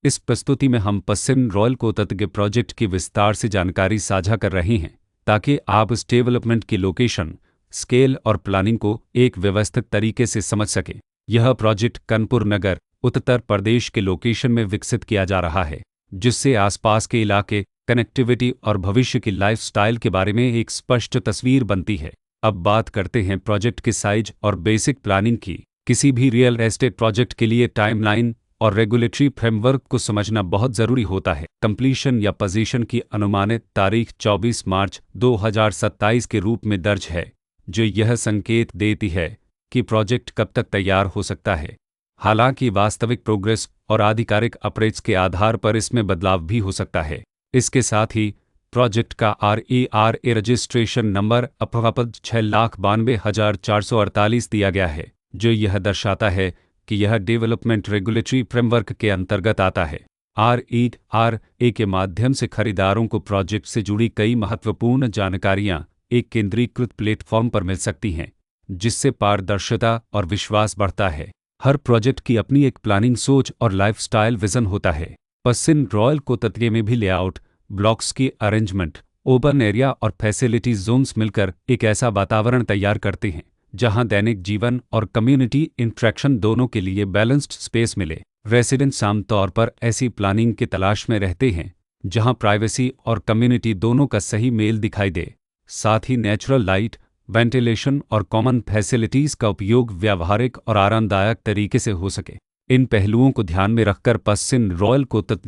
इस प्रस्तुति में हम पश्चिम रॉयल कोतत के प्रोजेक्ट की विस्तार से जानकारी साझा कर रहे हैं ताकि आप इस डेवलपमेंट की लोकेशन, स्केल और प्लानिंग को एक व्यवस्थित तरीके से समझ सकें। यह प्रोजेक्ट कानपुर नगर, उत्तर प्रदेश के लोकेशन में विकसित किया जा रहा है, जिससे आसपास के इलाके, कनेक्टिविटी और भविष्य की लाइफस्टाइल के बारे में एक स्पष्ट तस्वीर बनती है। अब बात करते हैं प्रोजेक्ट के साइज और बेसिक प्लानिंग की। किसी भी रियल एस्टेट प्रोजेक्ट के लिए टाइमलाइन और रेगुलेटरी फ्रेमवर्क को समझना बहुत ज़रूरी होता है। कंप्लीशन या पोजीशन की अनुमानित तारीख 24 मार्च 2027 के रूप में दर्ज है, जो यह संकेत देती है कि प्रोजेक्ट कब तक तैयार हो सकता है। हालांकि वास्तविक प्रोग्रेस और आधिकारिक अप्रेज के आधार पर इसमें बदलाव भी हो सकता है। इसके साथ ही प्रोजेक्ट का RERA रजिस्ट्रेशन नंबर अप्रपद 6,92,448 दिया गया है, जो यह दर्शाता है कि यह डेवलपमेंट रेगुलेटरी फ्रेमवर्क के अंतर्गत आता है। RERA के माध्यम से खरीदारों को प्रोजेक्ट से जुड़ी कई महत्वपूर्ण जानकारियां एक केंद्रीकृत प्लेटफॉर्म पर मिल सकती हैं, जिससे पारदर्शिता और विश्वास बढ़ता है। हर प्रोजेक्ट की अपनी एक प्लानिंग सोच और लाइफस्टाइल विजन होता है। पश्चिम रॉयल कोतत में भी लेआउट, ब्लॉक्स की अरेंजमेंट, ओपन एरिया और फैसिलिटी जोन्स मिलकर एक ऐसा वातावरण तैयार करते हैं जहां दैनिक जीवन और कम्युनिटी इंटरेक्शन दोनों के लिए बैलेंस्ड स्पेस मिले। रेसिडेंट्स आमतौर पर ऐसी प्लानिंग की तलाश में रहते हैं जहां प्राइवेसी और कम्युनिटी दोनों का सही मेल दिखाई दे। साथ ही नेचुरल लाइट, वेंटिलेशन और कॉमन फैसिलिटीज़ का उपयोग व्यावहारिक और आरामदायक तरीके से हो सके। इन पहलुओं को ध्यान में रखकर पश्चिम रॉयल कोतत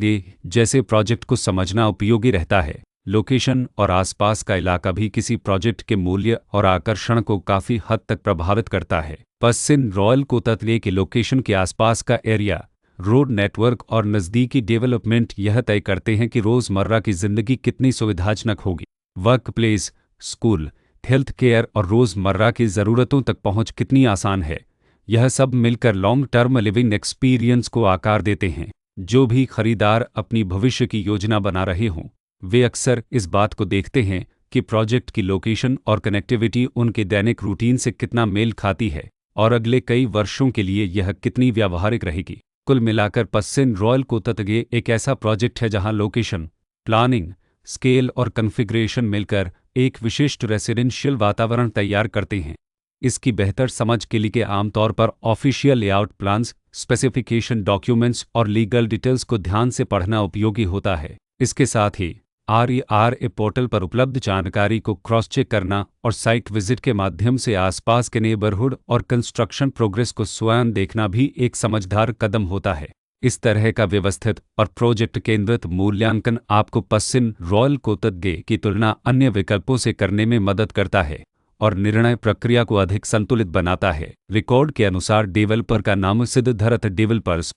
जैसे प्रोजेक्ट को समझना उपयोगी रहता है। लोकेशन और आसपास का इलाका भी किसी प्रोजेक्ट के मूल्य और आकर्षण को काफ़ी हद तक प्रभावित करता है। पश्चिम रॉयल कोतत के लोकेशन के आसपास का एरिया, रोड नेटवर्क और नज़दीकी डेवलपमेंट यह तय करते हैं कि रोज़मर्रा की ज़िंदगी कितनी सुविधाजनक होगी। Work place, school, health care और रोज़मर्रा की ज़रूरतों तक पहुँच कितनी आसान है। यह सब मिलकर लॉन्ग टर्म लिविंग एक्सपीरियंस को आकार देते हैं। जो भी खरीदार अपनी भविष्य की योजना बना रहे हों, वे अक्सर इस बात को देखते हैं कि प्रोजेक्ट की लोकेशन और कनेक्टिविटी उनके दैनिक रूटीन से कितना मेल खाती है और अगले कई वर्षों के लिए यह कितनी व्यावहारिक रहेगी। कुल मिलाकर पश्चिम रॉयल कोतत एक ऐसा प्रोजेक्ट है जहां लोकेशन, प्लानिंग, स्केल और कॉन्फ़िगरेशन मिलकर एक विशिष्ट रेसिडेंशियल वातावरण तैयार करते हैं। इसकी बेहतर समझ के लिए आमतौर पर official layout plans, specification documents और लीगल डिटेल्स को ध्यान से पढ़ना उपयोगी होता है। इसके साथ ही RERA पोर्टल पर उपलब्ध जानकारी को क्रॉस चेक करना और साइट विजिट के माध्यम से आसपास के नेबरहुड और कंस्ट्रक्शन प्रोग्रेस को स्वयं देखना भी एक समझदार कदम होता है। इस तरह का व्यवस्थित और प्रोजेक्ट केंद्रित मूल्यांकन आपको पश्चिम रॉयल कोतत की तुलना अन्य विकल्पों से करने में मदद करता है और निर्णय प्रक्रिया को अधिक संतुलित बनाता है। रिकॉर्ड के अनुसार डेवलपर का नाम सिद्धार्थ डेवलपर्स